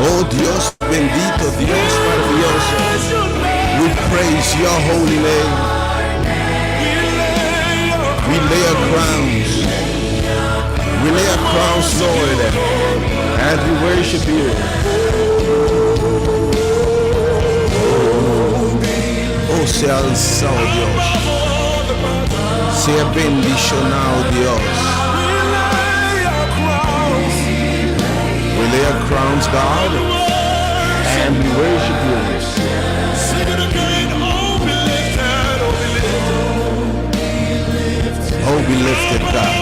Oh Dios bendito, Dios maravilloso. We praise your holy name. We lay our crowns. We lay our crowns, Lord, and we worship you. Oh, sea alzado Dios. Sea bendicionado Dios. We lay our crowns, God, and we worship you. Oh, be lifted, God.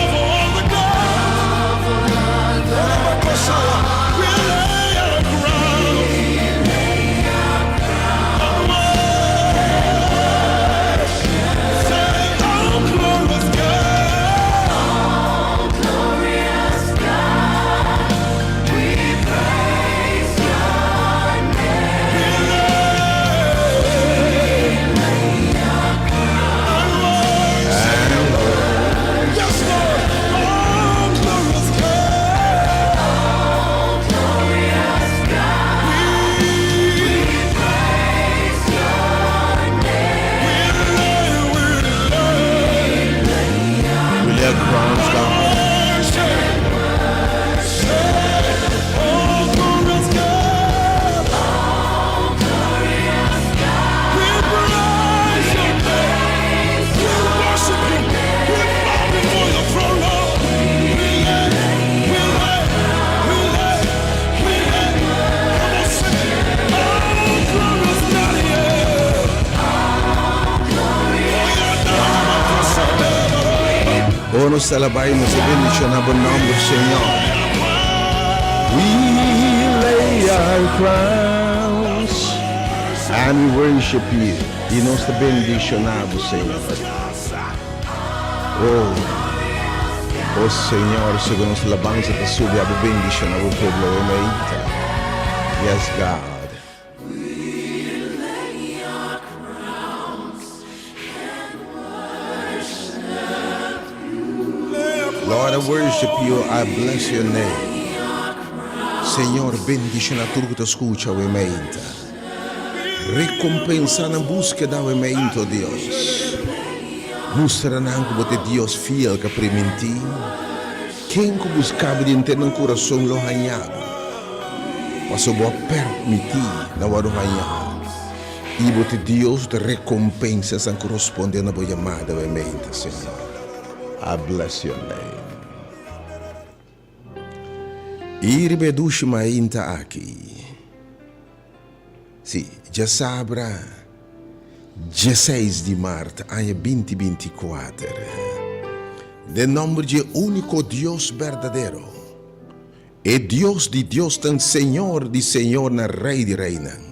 Oh, nos celebramos y bendicionamos el nombre del Señor. We lay our crowns and we worship you. Y nos bendicionamos, Señor. Oh Señor, según nos alabanza te sube a bendicionar el pueblo de Meita. Yes, God. Lord, I worship you, I bless your name. Señor, bendice a tutti che escucha, ovviamente. Recompensa na búsqueda, ovviamente, Dios. Mostra anche que Dios fiel que prima em ti. Quem que buscava de ter no coração lo hanhado. Mas eu vou permitir na hora hanhado. E bote Deus de recompensas que correspondem a boa chamada, mente, Senhor. I bless your name. E ribedushi mainta aqui. Sim, já sabra, 16 de março, ano 2024. De nome de único Deus verdadeiro. E Deus de Deus, tan Senhor de Senhor, na Rei de Reina.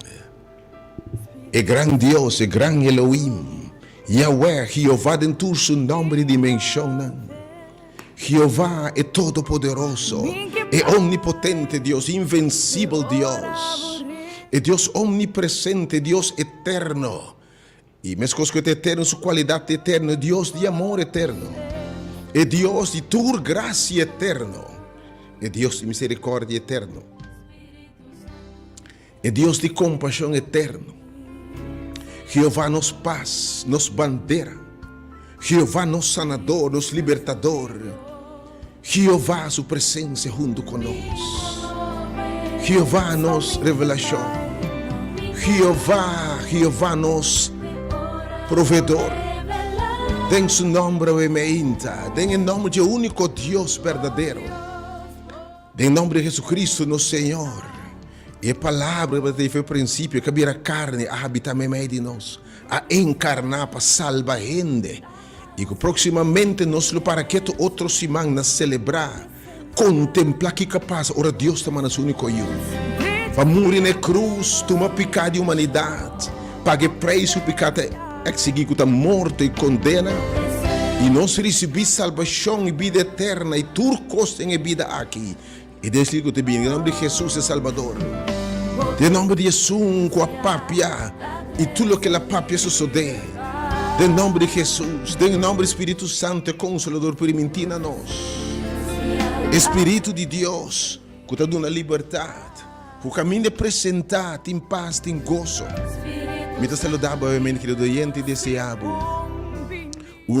E gran Deus, e gran Elohim, Yahweh, Jeová dentro su nome dimensiona. Jeová é todo-poderoso, é omnipotente Deus, invencível Deus, é Deus omnipresente, Deus eterno. E mesmo que é eterno, sua qualidade eterna, é Deus de amor eterno, é Deus de tua graça eterno, é Deus de misericórdia eterno, é Deus de compaixão eterno. Jeová nos paz, nos bandeira, Jeová nos sanador, nos libertador, Jeová sua presença junto conosco, Jeová nos revelação, Jeová nos provedor. Den su nome o ementa, den em nome de único Deus verdadeiro, den em nome de Jesucristo, nosso Senhor. E a palavra que foi o princípio, que vira carne, a habitar no meio de nós, a encarnar para salvar gente. E que proximamente nós lo para que outro semana celebrar, contemplar que capaz, ora Deus está no único eu. Para morrer na cruz, tomar pecado de humanidade, pagar preço, pecado, exigir que morte e condena, e nós receber salvação e vida eterna, e turcos em vida aqui. E desligo te bem, em nome de Jesus é Salvador. Em nome de Jesus, com a papia, e tudo o que a papia sucede. Em nome de Jesus, em nome do Espírito Santo, Consolador, permitir a nós. Espírito de Deus, que está dando liberdade, que o caminho de apresentar, em paz, em gozo. Me saludava, meu querido oyente, desejável.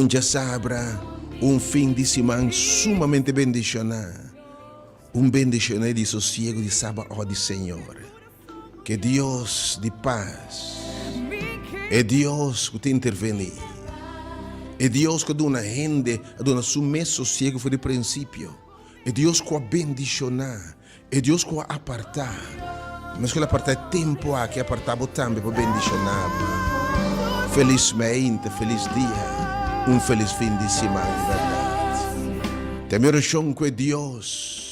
Já sabra, fim de semana sumamente bendicionado. Bendicionado de sossego de sábado de Senhor. Que Deus de paz é Deus que te intervém. É Deus que dá gente, dá sumesso sossego foi de princípio. É Deus que bendicionar. É Deus que apartar. Mas que apartar tempo que apartar também para bendicionar. Felizmente, feliz dia. Feliz fim de semana, de verdade. Tem oração com Deus.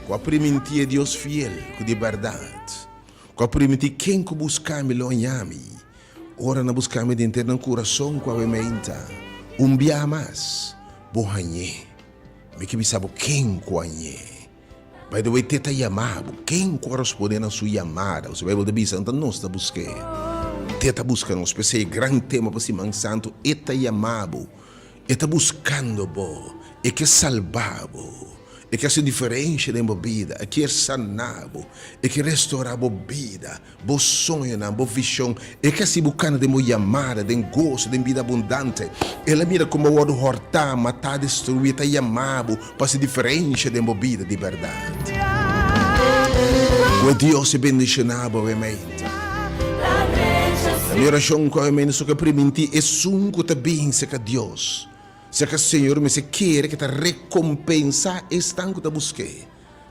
Com a permitir Deus fiel, com de verdade. Com a permitir quem que buscar me lo llame. Ora na buscar me dentro no coração com a mente. Dia mais, bohanhe. Me que me sabe quem coanhe. By the way, teta chamado, quem corresponde a sua chamada. Você vai ver de Santa nós está buscando. Teta buscando, especial grande tema para Simão Santo. Eta chamado, eta buscando bo, e que salvabo. E que essa diferença da vida, e que é sanado, e que restaurar a vida, o sonho, a visão, e que se buscando de uma chamada, de gozo, de vida abundante. Ela mira como o outro hortar, matar, destruir, está chamado para essa diferença da vida de verdade. O Deus é bendicionado, obviamente. A minha oração, obviamente, só que permitir é sunco também, se que Deus. Se que o Senhor me quer que te recompensa estanco da busque.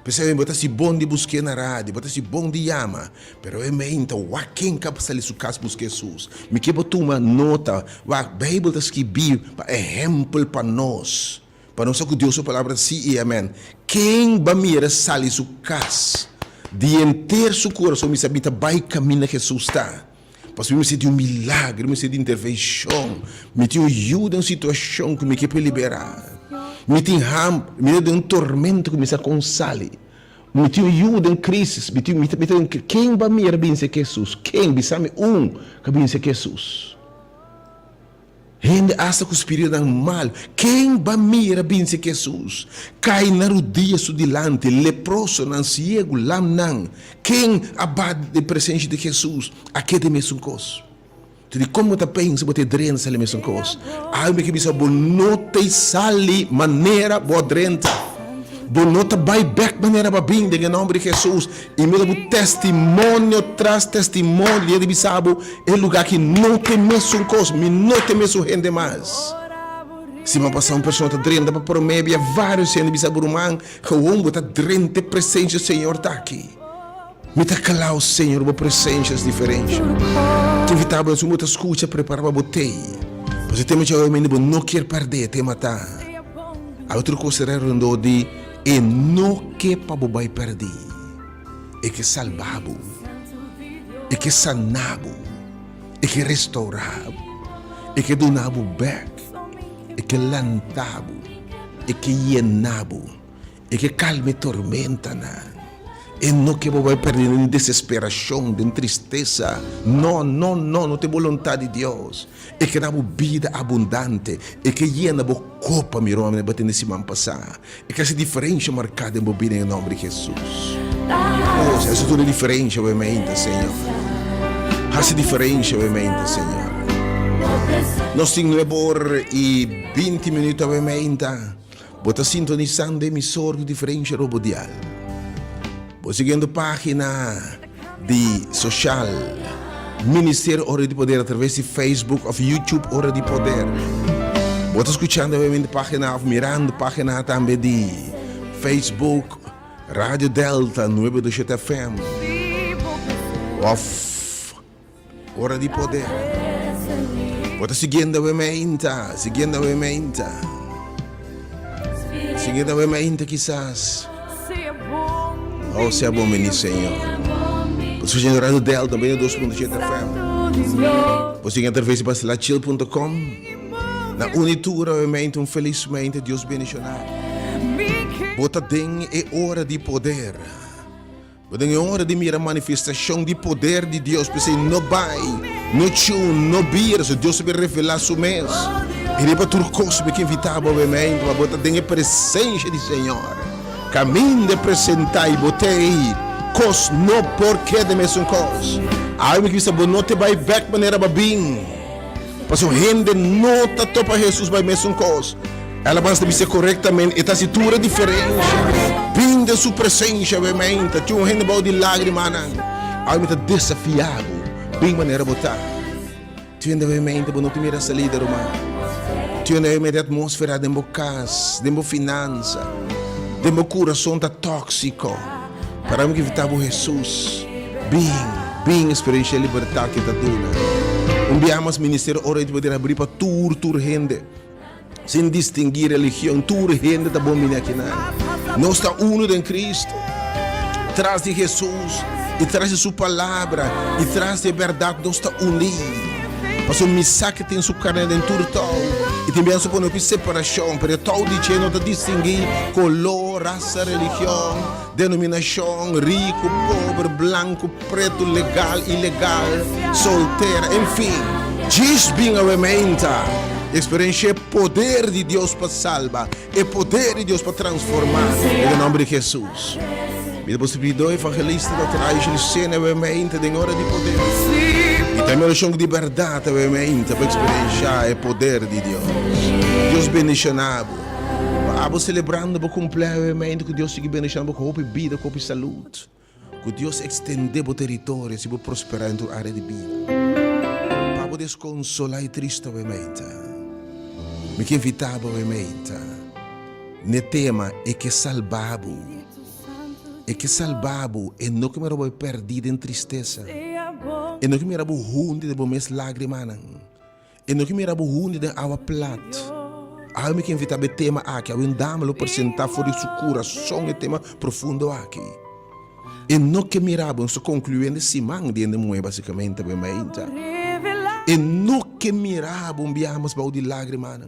Pensei bota se bom de busque na rádio, bota se bom de chama, pero eu me então wa quem capaz ali su cas busque Jesus. Me que botou uma nota, wa Bíblia tá escrever para exemplo para nós. Para nós que Deus a palavra sim e amém. Quem ba mira sali su cas, de enter su coração me sabita vai caminho Jesus está. Porque me senti milagre, me senti intervenção, me tinha ajuda em situação que me quer liberar. Me tinha tormento que me sa consale. Me tinha ajuda em crise, me tinha quem vai me benzer Jesus? Quem me sabe que benzer Jesus? Gente acha que o espírito é mal. Quem vai me benzer Jesus? Cai na rodilha su dilante, leproso não ciego lá não. Quem abate de presença de Jesus? Aqui de mesmo coisa. Tu de como tu pensa, você drena essa mesma coisa. Algo que me sabe, não te sale maneira boa drenta. Bonota buyback maneira babim em nome de Jesus. E me dá testemunho tras testemunho de bisabo é lugar que não tem mesmo coisa, não tem mesmo rende mais. Se uma passar uma pessoa tá drenda para prometer vários sendo bisabo rumang, que o homem tá drente presença Senhor tá aqui. Me tá calar o Senhor por presenças diferentes. Que invitava a sua escuta preparar para botei. Mas o tema de hoje não quer perder, tema tá. A outra coisa era de e não que para bobai perder. E que salvabo. E que sanabo. E que restaurabo. E que donabo back. E que lantabo. E que llenabo. E que calme tormenta na. E não que vai perder em desesperação, em tristeza. Não tem vontade de Deus. E que dá vida abundante. E que llena a copa, meu homem, batendo esse man passar. E que essa diferença marcada em bobina em nome de Jesus. Oh, essa tudo é diferente, obviamente, Senhor. Essa diferença, obviamente, Senhor. Nós temos 9h20 minutos, obviamente. Bota sintonizando emissor diferente robodial. Seguindo página de social Ministério Hora de Poder através de Facebook ou YouTube Hora de Poder. Bota escutando obviamente página mirando página também de Facebook Rádio Delta 927 FM of Hora de Poder. Bota seguindo obviamente quizás. Oh, seja bom, menino Senhor. Você já Rádio Delta também é 2.7 FM. Você entra através de bastilachil.com. Na Unitura, obviamente, felizmente, Deus bendicionado. Bota den é hora de poder. Bota é hora de mirar a manifestação de poder de Deus. Porque não vai, não tchum, não vira, se Deus vai revelar seu mês. E depois turcos me que invitava, obviamente, mas bota den a presença do Senhor. Caminho de apresentar e botei cos no porquê de mesmo cos. Aí me quis não te vai back maneira babim. Passou rende nota topa Jesus vai mesmo cos. Ela basta dizer corretamente e tá situra diferente. Bim de sua presença obviamente. Tinha rende bau de lágrima nan. Aí me tá desafiado. Bim maneira botar. Tinha obviamente não te mira salida romana. Tinha obviamente atmosfera de casa, de finança. De meu coração está tóxico. Para mim que evitava Jesus. Bem experiência de liberdade que está dando. Enviamos ministério hora de poder abrir para tur gente. Sem distinguir religião. Tur gente está bom aqui na. Nós está uno em Cristo. Traz de Jesus. E traz de sua palavra. E traz de verdade. Nós está unidos. Passou me saque tem sua carne dentro do tal. E também se põe separação. Para tal de não está distinguir color, raça, religião, denominação, rico, pobre, branco, preto, legal, ilegal, solteira, enfim. Diz bem obviamente. Experiência é poder de Deus para salvar. É poder de Deus para transformar. Em nome de Jesus. E possibilidade evangelista da trás cena obviamente em hora de poder. E também o chão de verdade obviamente para experienciar o poder de Deus. Deus bendicionado. Vamos celebrando o cumpleaños obviamente que Deus siga bendicionando com vida, com saúde. Que Deus estender o território e prosperar em tua área de vida. Para poder consolar e triste obviamente. Me que invitava obviamente. Ne tema é que salvabo. E que salvabo e não que me roubou perdido em tristeza. E não que me roubou hunde de bomes lágrimas. E não que me roubou hunde de água plata. Aí me que invitava o tema aqui. Eu indamo por sentar fora de seu coração. E tema profundo aqui. E não que me roubou, estou concluindo esse man de mulher basicamente. E não que me roubou, enviamos para de lágrimas.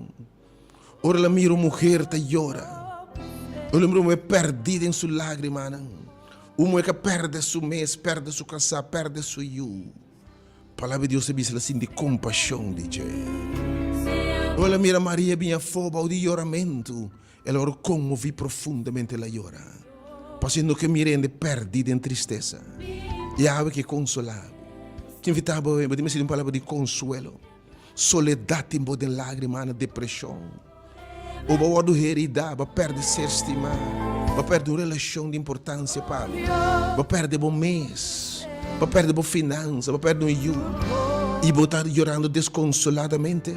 Ora la miro mulher te llora. Eu lembro-me perdido em sua lágrima. Uma que perde seu mês, perde sua casa, perde seu you. A palavra de Deus se diz assim de compaixão, DJ. Olha, mira Maria, minha foba, de choramento. Ela ora comovi profundamente, ela chora. Passando que me rende perdido em tristeza. E a que consolar. Te invitava a me dizer uma palavra de consuelo. Soledade em lágrima, depressão. O baú do herida, perde ser estimado. Va perde una relazione di importanza, Padre. Va perde un mese. Va perde una finanza. Va perde un aiuto. E va stare llorando desconsolatamente.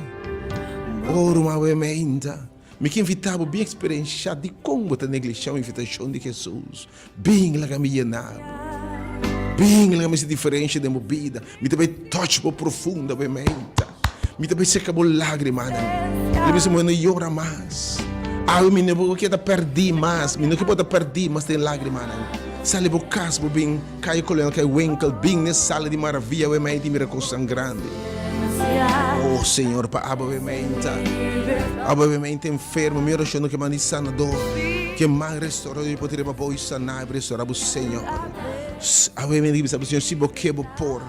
Ora, ovviamente. Mi che invitavo ben esperienziato di come ti negligiamo l'invitazione di Gesù. Ben la camminata. Ben la si differenza della vita. Mi deve touch profondo, ovviamente. Mi deve seccare le lacrime. Mi deve non llora mais. Mi non può perdere mais. Mi non può perdere mais le lacrime. Sale per caso, ben, cai con le winkel, ben ne sale di maraviglia, ovviamente, miracolo sangrante. Oh Signore, ovviamente infermo, mi orazione che mani sanador, che mai restauro di potere ma poi sanare, restaurare Signore. Ovviamente, Signore, si bocchebo por,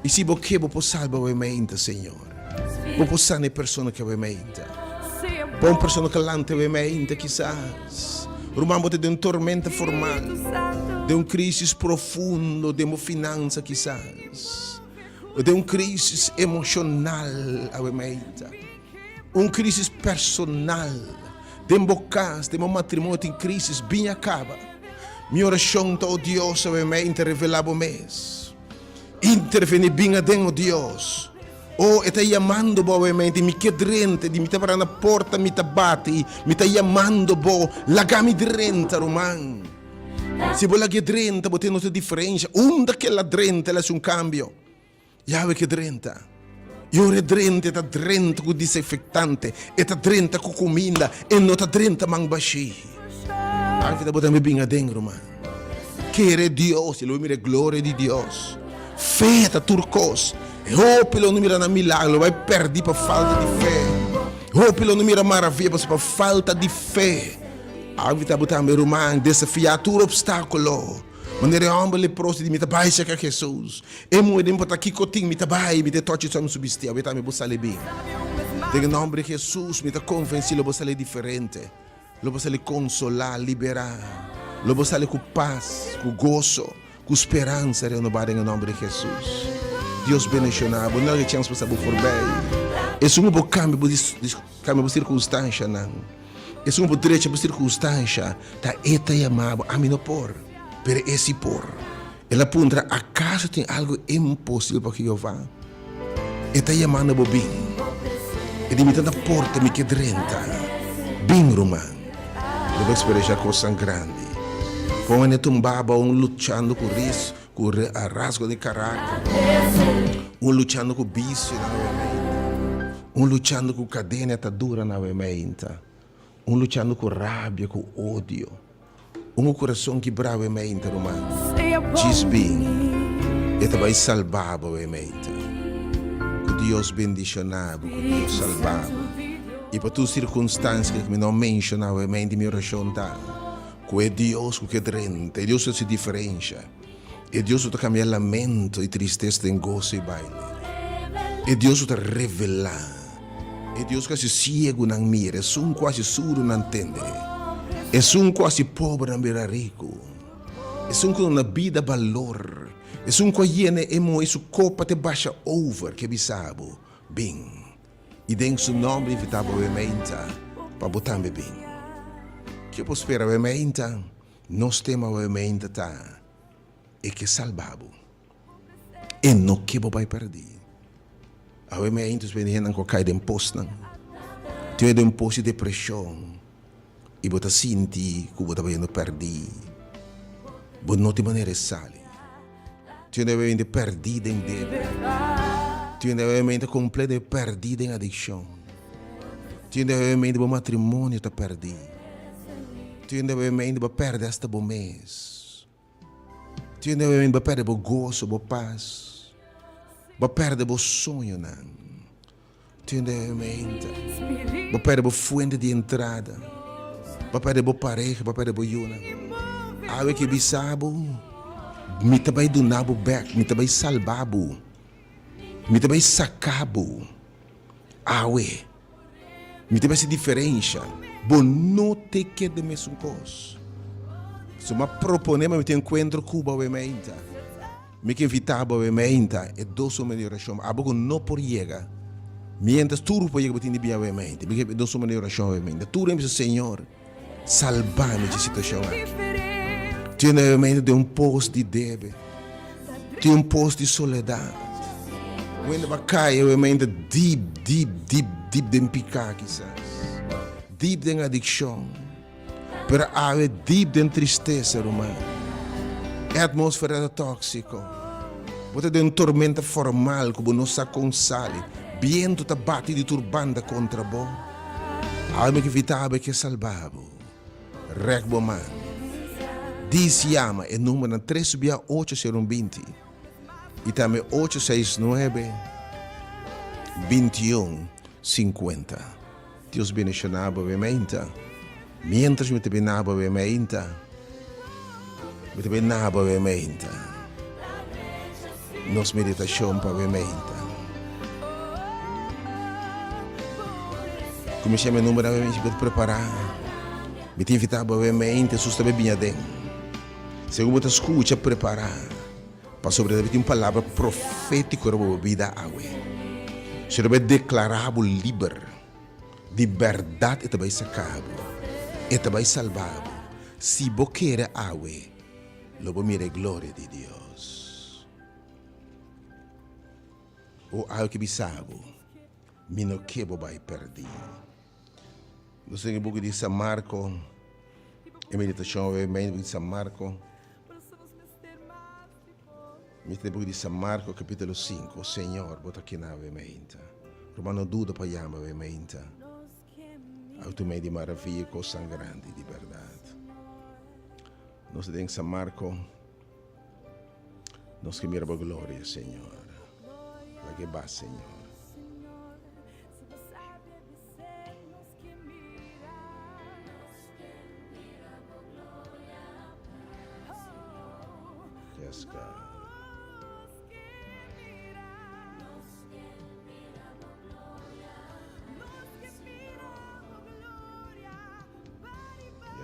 e si bocchebo può salvare ovviamente, Signore. Può sanare persone che ovviamente, buone persone che l'ante ovviamente, chissà, rumamo di un tormento formale, di un crisi profondo, di una finanza, chissà. De un crisi emocional, un crisi personal, de un bocas, de un matrimonio in crisi, ben acaba. Mi orazione, oh Dios, ovviamente, revelavo mes. Interveni ben adentro, Dios. Oh, e sta chiamando, ovviamente, mi chiedrente, mi sta aprendo la porta, mi sta batti, mi sta chiamando, lagami drenta, roman. Se vuoi la chiedrente, potete notare differenza, che la drenta, è un cambio. Yahweh che drenta. Io re drenta, ta drenta con disinfettante, e ta drenta con comida, e non ta drenta mangbashi. Anche da poter bem adentro, man. Que era Deus, ele mira glória de Deus. Fé ta turcos. E pelo não mira na milagre, vai perder por falta de fé. Pelo não mira maravilha, por falta de fé. Anche da poter man, desafiar todo obstáculo. Wanneer humble leproso di mita bai chega Jesus. E moede impota kikoting mita bai mita tochi som subistia, beta me busale bem. Em nome de Jesus, mita convenci lo busale diferente. Lo busale consolar, liberar. Lo busale com paz, com gozo, com esperança renovada em nome de Jesus. Deus bendicionado, não é chance para saber por bem. É um bom cambio de circunstância, não. É um bom direito de circunstância. Tá eta chamado a mim não por. Per esse por. Ela pergunta, acaso tem algo impossível para que eu vá? E está chamando o bem. E de mitad da porta me quedrenta. Bem, Romano. Eu vou esperar coisa grande. Como é tumbaba, lutando com isso, com rasgo de caráter. Lutando com vício, lutando com cadena atadura, lutando com rábia, com ódio. Coração quebrado é mente, romano. Diz bem, e te vai salvar, obviamente. Que Deus bendicionado, que Deus salvado. E para tuas circunstâncias que me não menciona, obviamente, minha oração está. Que é Deus que drenta, e Deus se diferencia. E Deus que cambia lamento e tristeza em gozo e baile. E Deus que revela. E Deus que se ciego não mira, é quase surdo não entende. É quase pobre não vira rico. É com uma vida valor. É que tiene emo e su copa te baixa over que bisabo. Bem. E dentro seu nome invitava obviamente para botar me bem. Que eu posso esperar obviamente, nós temos obviamente tá e que salvabo. E não que vai perder. Obviamente os meninos não caem em posto não. Tem um posto de depressão. E você sente que você vai perder. Você não tem maneira de sair. Você vai perdido em débito. Você vai completamente perdido em adicção. Você vai o matrimônio está perdido. Você vai perder esta bom mês. Você vai perder o gozo, a paz. Vai perder o sonho. Você vai perder a fonte de entrada. Para perder a pareja, para perder a yuna. Awe que bisabo, me também do nabo back, me também salvabo, me também sacabo. Awe, me também se diferencia. Bom, não te quede mesmo coisa. Se me propone, me te encontro Cuba, obviamente. Me que invitava, obviamente, e dois homens de oração. Abo não por chegar. Mientras tudo pode chegar, obviamente. Me que dois homens de oração, obviamente. Tudo é Senhor. salvami di situazione. Ti è mente di un posto di debito, di un posto di soledad. Quando va cai è mente deep di impiccar chissà. Deep di addiction. Per avere deep di tristezza romana. È atmosfera tossico. Potete un tormento formal come non sa con sali. Viento ta batti di turbanda contro bo. Alme che vitava che salvavo. Regbo man. Di si chiama e numero 3 subia 820. E também 869 21 50. Deus bendicionava ovviamente. Mientras me te benava ovviamente. Me te benava ovviamente. Nos meditação ovviamente. Cominciamo a número ovviamente para preparar. Me te invitava ovviamente su sta bebinha dentro. Segundo te escuta preparar. Para sobre uma palavra profética para a vida água. Se deve declarar livre, de verdade e também sacado, e também salvado. Se você quer água, logo mire a glória de Deus. O água que bisabo, me não quebo vai perder. Nós temos um pouco de São Marco, a meditação de São Marco. Mi te di San Marco capitolo 5, Signore, bota aqui na ovviamente. Romano duda paiamo ovviamente. Automei di maraviglia, cose grandi di verdade. Nos den San Marco, nos che mira gloria, Signore. La che va, Signore. Yes, God.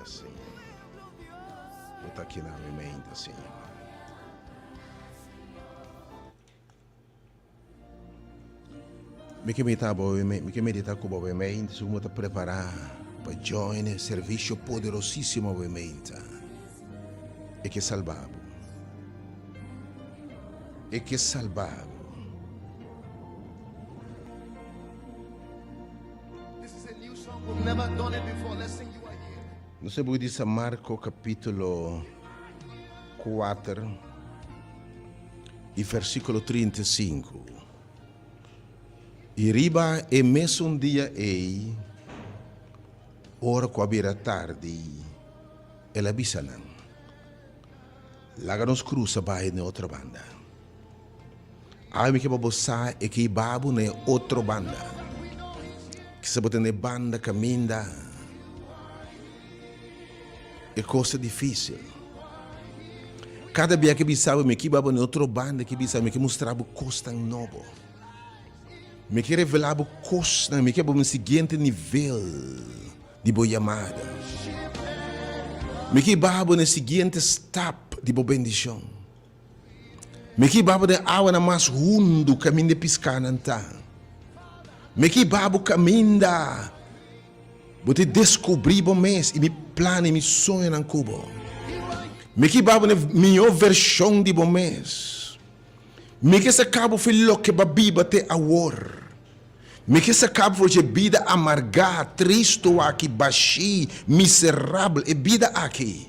Signore, bota aqui na minha mente, Signore. Mi che medita con ovviamente su come preparare per join servizio poderosissimo ovviamente e che salvavo. E che salvavo. This is a new song. We've never done it before. Let's sing you are here. Não sei porque diz Marco capítulo 4 e versículo 35. E riba e messo um dia ei, ora quabira tarde, e la bisanan. Laga nos cruza vai na outra banda. Ai me que babosa e que babu na outra banda. Que se bote na banda caminda. É coisa difícil. Cada dia que bisava me que babo na outra banda que bisava me que mostrava coisa novo. Me que revelava coisa, me que babo no seguinte nível de boa chamada. Me que babo no seguinte step de boa bendição. Me que babo de água na mais fundo caminho de piscar nanta. Me que babo caminha. Vou te descobrir bom mês e me plano e me sonho na cubo. Me que babo na minha versão de bom mês. Me que se acaba filho que babiba te awor. Me que se acaba hoje vida amarga, triste aqui, baixi, miserável e vida aqui.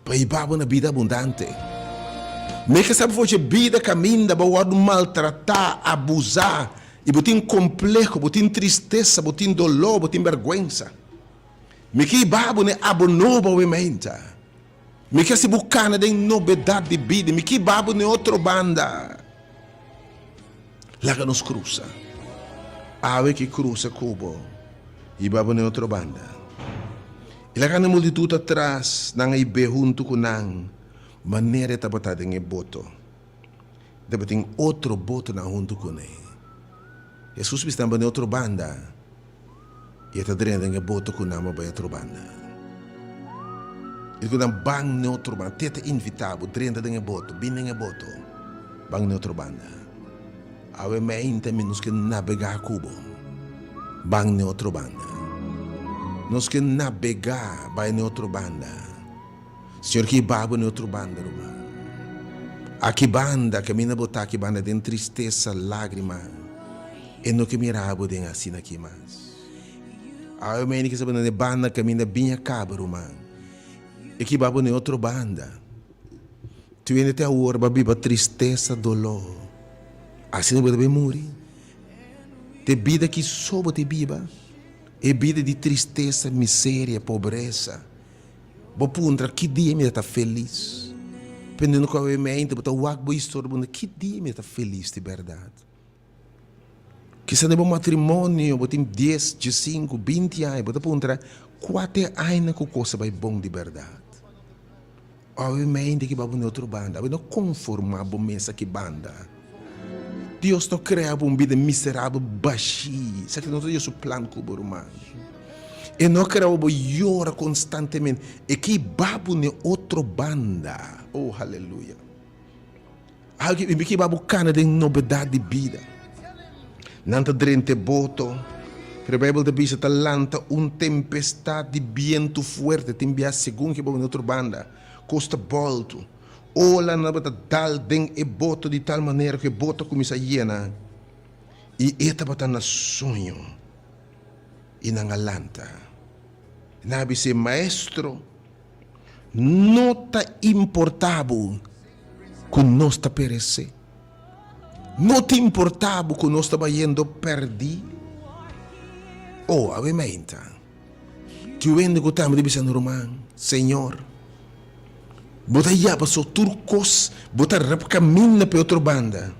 Pai babo na vida abundante. Me que sabe hoje vida caminha, bawado maltratar, abusar. E botin complexo, botin tristeza, botin dolor, botin vergüenza. Me que babo ne abonoba ovviamente. Me que se bucana de novidade de vida. Me que babo ne outra banda. Laga nos cruza. Ave que cruza cubo. E babo ne outra banda. E laga na multitude atrás, nang ibe junto com nang. Maneira de botar em boto. De botar outro boto na junto com ele. Jesus estava na outra banda e está dentro da boto com nama para outra banda. Ele quando bang na outra banda, teta invitado dentro da boto, bem na boto, bang na outra banda. Ave me inta menos que navegar cubo, bang na outra banda. Nós que navegar vai em outra banda. Senhor, que babo em outra banda, irmão. Aqui banda, que mina botar aqui banda de tristeza, lágrima. E não que mirabo de assim aqui mais. A eu me que sabe na banda que mina binha cabo, irmão. E que babo em outra banda. Tu ainda até a hora, babiba tristeza, dolor. Assim não pode morrer. Te vida que soube te biba. É vida de tristeza, miséria, pobreza. Vou perguntar que dia me está feliz. Dependendo qual é a mente, botar o água história, que dia me está feliz de verdade. Que se não é um matrimônio, botar 10, 15, 20 anos, botar perguntar quanto anos que coisa vai bom de verdade. Obviamente que vai em outra banda, não conformar com essa que banda. Deus não cria uma vida miserável, baixinha. Sabe que não tem o plano com o humano. E não cria uma llora constantemente. E que babu ne outra banda. Oh, aleluia. Alguém que babu cana de novidade de vida. Nanta drente boto. Pero a Bíblia diz que lanta tempestade de vento forte. Tem via segundo que babu ne outra banda. Costa volto. Ola na bata dal den e boto de tal maneira que boto começa a llena. E eta bata na sonho. E na galanta. Nabi se maestro não está importável com nós está perecer. Não te importável com nós está indo perder. Oh, obviamente. Tu vende que estamos dizendo, irmão, Senhor, bota já passou turcos, bota rap caminho para outra banda.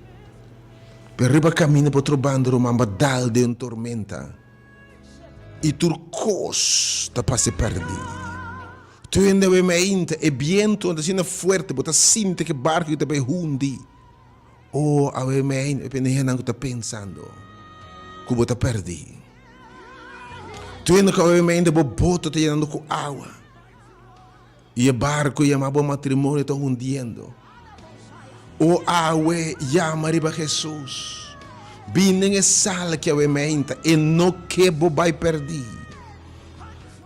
Per riba caminho para outra banda, irmão, badal de uma tormenta. E turcos está para se perder. Tu ainda vê mente, e viento anda assim forte, bota sinta que barco está para hundi. Oh, a ver mente, e não está pensando, que bota perder. Tu ainda que a ver mente, boto está llenando com água. E o barco chamado matrimônio está hundiendo. Oh, água chama riba Jesus. Binem sala que a mente e não que vai perder.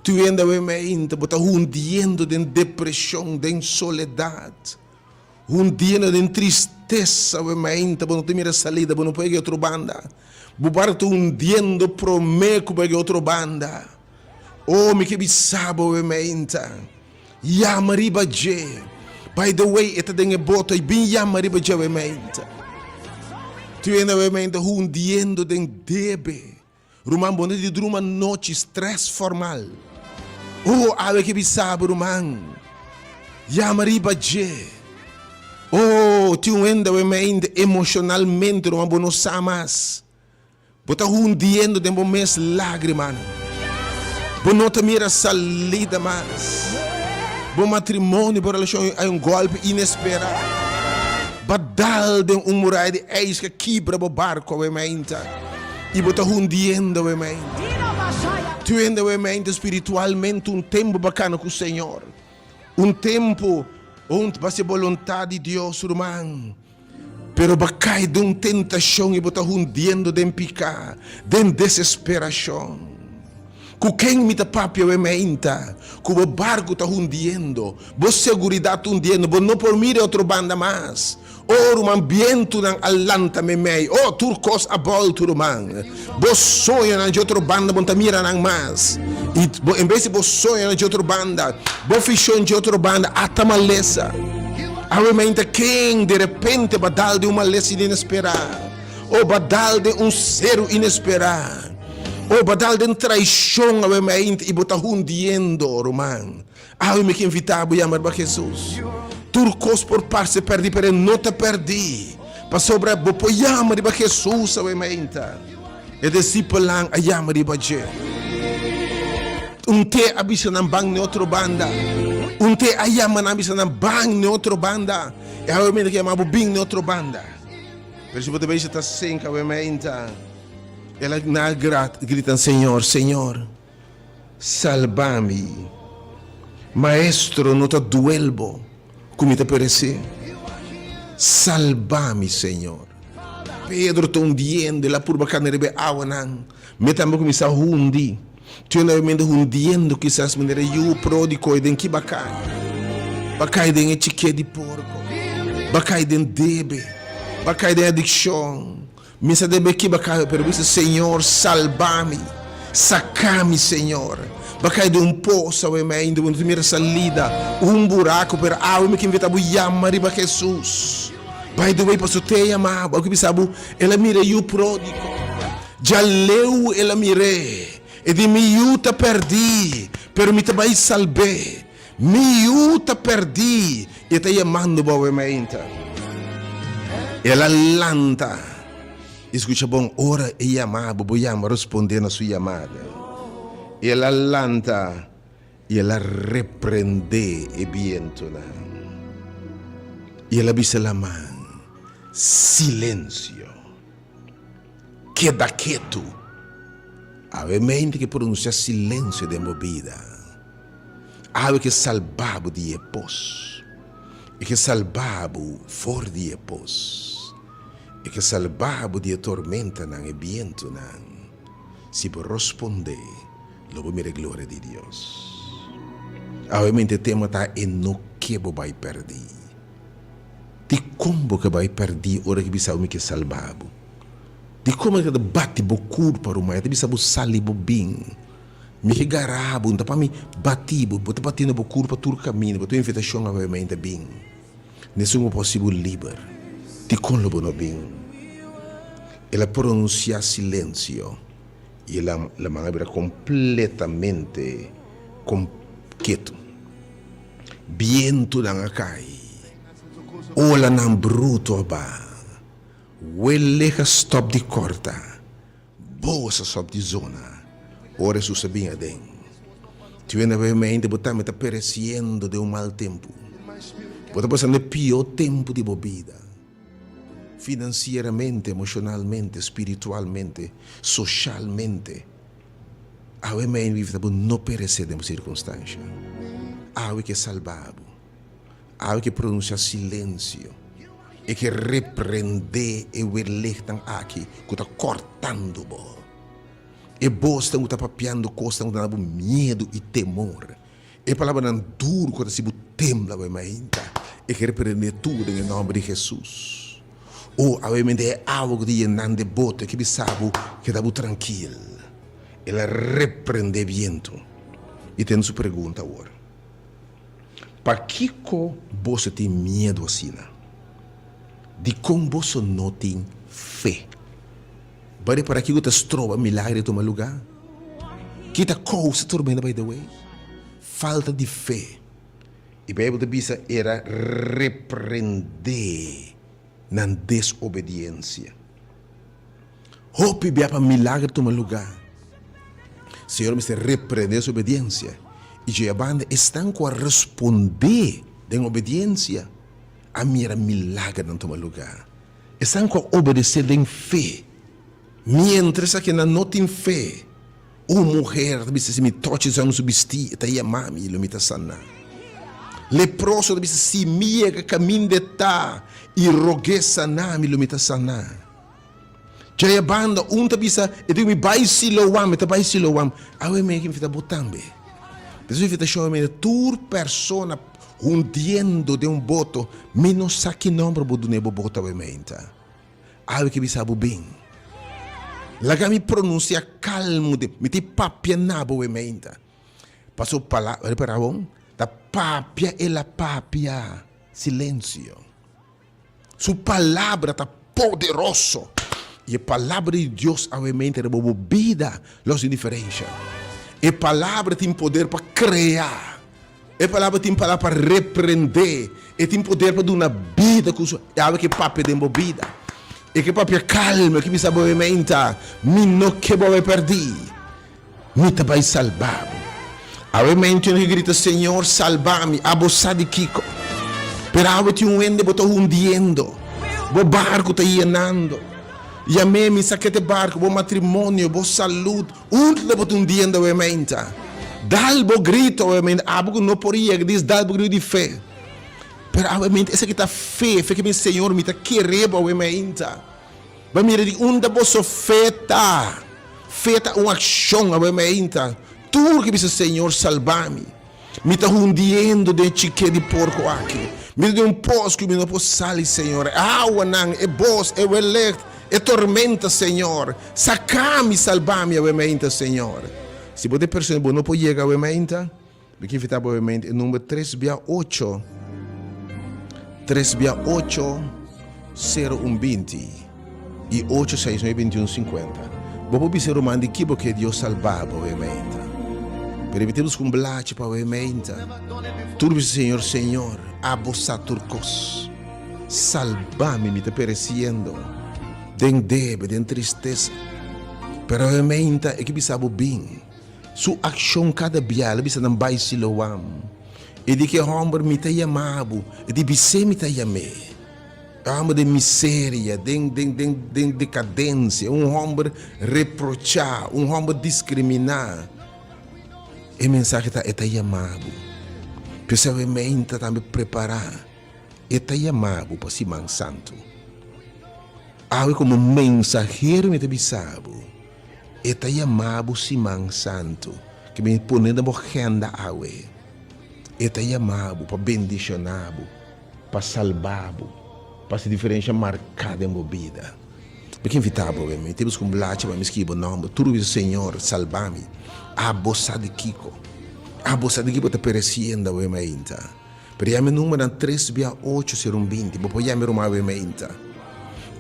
Tu ainda a mente bota hundiendo de depressão, de soledade, hundiendo de tristeza a mente, não tem mira salida, não pode ir outra banda. Bubar tu hundiendo promeco para outra banda. Oh, me que bisabo a mente. Ya mariba je. By the way, esta dengue boto e bin ya mariba je a mente. Tu ainda a mente hundiendo de debe. Rumam bonde de druma noite stress formal. Oh, ave que bisabo rumam. Ya mariba je. Oh, tu ainda a mente emocionalmente rumam bono samas. Bota hundiendo de momentos lágrimas. Bono te mira salida mas. Bom matrimônio, boa relação é golpe inesperado. Badal de muralha de eis que quebra o barco a mente. E bota hundiendo a mente. Tu ainda a mente espiritualmente tempo bacana com o Senhor. Tempo onde vai ser vontade de Deus, irmão. Pero bacai de tentação e bota hundiendo de picar, de desesperação. Com quem me papi a mente, com o barco está hundiendo, boa seguridade hundiendo, não por mira outra banda mais. Oh, um ambiente na alanta me mei, oh, turcos a volta, irmão. Bo sonha na de outra banda, bom mira nang mais. E em vez de bo sonha na de outra banda, bo fichou de outra banda, ata maleza. A mente quem de repente badal de uma maleza inesperada, ou badal de ser inesperado. Oh, badal de traição a mente e botar hundiendo, irmão. Eu me invitava a chamar para Jesus. Turcos por parte se perdi, pero não te perdi. Para sobre bo chamar para Jesus a mente. E discipulang a chamar para Jesus. Te abisa ng bang ni outra banda. Te ayama na abisa ng bang ni outra banda. E a mente que mabubing ni outra banda. Pero se você veja está sem a mente. Ela grita, Senhor, Senhor, salva-me. Maestro, não te duelvo, como te parece. Salva-me, Senhor. Pedro está hundiendo, la purba carne rebe água, não. Me também começa a hundir. Tu novamente hundiendo quizás maneira you pródigo e den que bacai den etiqueta de porco, bacai den debe, bacai den adicção, misa debe que bacai pero dice Senhor salva-me, saca-me Senhor, bacai de poço e me indo de mira salida, buraco per água me que invita bu yamari ba Jesus. By the way, pastor te amava, o que bisabu, ela mira you pródigo, já leu ela mire. E di miuta perdi, per mi tabai salve, miuta perdi, e te chiamando bovemente. E la lanta, escuta bom, ora e chiamava, vogliamo rispondere alla sua chiamata. E la lanta, e la riprende e bientola. E la bisa la man, silenzio, queda quieto. Ave mente che pronuncia silenzio de movida. Ave che salvabo di epos. E che salvabo for di epos. E che salvabo di tormenta nan e viento nan. Si può rispondere, lo mire gloria di Dios. Ave mente tema ta e no che vai perdi. Ti combo che vai perdi ora che bisogna che salvabo. Di come che batti bo curpa rumai, te bisa bo sali bo bing. Mi che garabo, da pa mi battibo, bo te battino bo curpa tur cammino, bo tu invitazione ovviamente bing. Nessuno possibile libero. Ti con lo bono bing. E la pronuncia silenzio. E la manabra completamente quieto. Viento dan acai. Ola nan bruto ba. Wellega stop di corta, boa stop di zona, ora su sabia den. Ti viene ovviamente botame sta pereciendo de un mal tempo. Bota passando più tempo di bobida. Financieramente, emocionalmente, spiritualmente, socialmente. Ave me vive non perecer de circunstância. Ave que salvabo. Ave que pronuncia silêncio. E che riprende e welechtan aqui, que está cortando bo. E bosta está papiando costa, está dando medo e temor. E palavra não duro quando se tembla vai mais e que repreende tudo em nome de Jesus. Ou obviamente é algo de não de bote que sabe que dá tranquilo. Ela repreende vento. E tem sua pergunta agora. Para que você tem medo assim? De como você não tem fé. Para que você trova milagre toma lugar. Que tá coisa tormenta by the way. Falta de fé. E a Bíblia diz era repreender na desobediência. Hope bia para milagre toma lugar. Senhor me repreender a obediência. E já banda estão com a responder em obediência. A minha milagre não toma lugar. Estão com a obedecer em fé. Mientras que não tem fé, uma mulher se me toca já no substício, está aí a mami, ele me está sana. Leproso se miega caminho de tá e rogue sanar, ele me está sana. Já a banda tá bisa, e digo me vai siloam, tá vai siloam. Awe me que me está botando. Depois me está chamando tur persona hundiendo de voto, me não sa que nome do nebo bota obviamente. Awe que bisa bem. Laga mi pronuncia calmo de mi ti papia nabo obviamente. Passou palavra para bom. Da papia e la papia. Silêncio. Sua palavra está poderoso. E a palavra de Deus, obviamente, é uma vida, los indiferença. E a palavra tem poder para criar. E a palavra tem poder para repreender. E tem poder para dar uma vida com sua. E que papia tem uma vida. E que papia calma, que me sabe obviamente. Me não que vai perder. Me te vai salvar. Obviamente, ele grita, Senhor, salva-me. Abossa de Kiko. Pero avete um ende botou hundiendo. O barco está llenando. E a mim, me saquete barco, o matrimônio, a saúde. Onde botou hundiendo, obviamente. Dá-lhe grito, obviamente. Algo não podia, diz, dá-lhe grito de fé. Pero obviamente, essa que está fé que meu Senhor me está querendo, obviamente. Vai me dizer, onde você fé está? feita uma ação a menta. Tudo que precisa, Senhor, salva-me. Me está hundiendo de chique de porco aqui. Me dá poço que me não posso sair, Senhor. Água não, é boss, é elect, é tormenta, Senhor. Saca-me, salva-me a menta, Senhor. Se você percebe, não pode chegar a menta, porque está a menta, é número 368. 368 0120 e 8692150. Bobo bi ser romano de kibo que Deus salvava a menta. Permitemos com blate para a menta. Turbi Senhor, Senhor, abossa turcos. Salva-me, me está perecendo. Den debe, den tristeza. Pero a menta é que bisabo bem. Su ação cada biala bisa não vai se loam. E de que homem me está chamando, e de você me está chamando. Homem de miséria, de decadência, homem reprochar, homem discriminar. E a mensagem está chamando. Pessoal, a mente está me preparar. Está chamando para Simão Santo. Awe como mensageiro me está bisabo. Está chamando Simão Santo. Que me põe na agenda awe. Está chamado para bendicionar, para salvar, para se diferenciar marcada em minha vida. Porque invitava, temos com blate, mas me esquivo nome, tudo isso, Senhor, salva-me. A bossa de Kiko. A bossa de Kiko está perecendo, ainda. Pero já me número 3680120, vou já me rumar, ainda.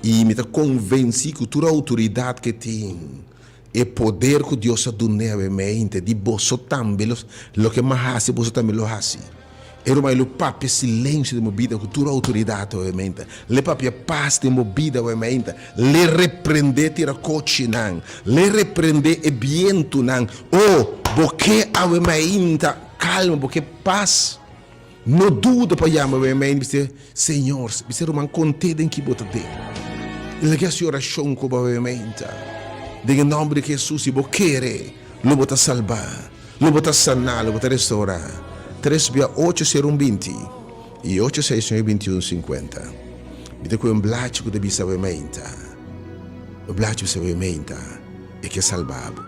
E me está convencido que toda a autoridade que tem, e poder que Deus ha dado a mente, de você também, lo que mais hace, você também lo hace. Era mais o papo silêncio de minha vida, com toda a autoridade, obviamente. Le papo paz de minha vida, obviamente. Le repreender tira coche, não. Le repreender e viento, não. Oh, porque obviamente, calma, porque paz. Não dúvida para chamar, obviamente, Senhor, você é uma contida em que você tem. Ele quer a oração, obviamente. Em nome de Jesus, se você quer, lo vou salvar, lo vou sanar, lo vou restaurar. 3680120 e 8692150. Me dá um blate que deve saber menta. O blate que saber menta é que é salvado.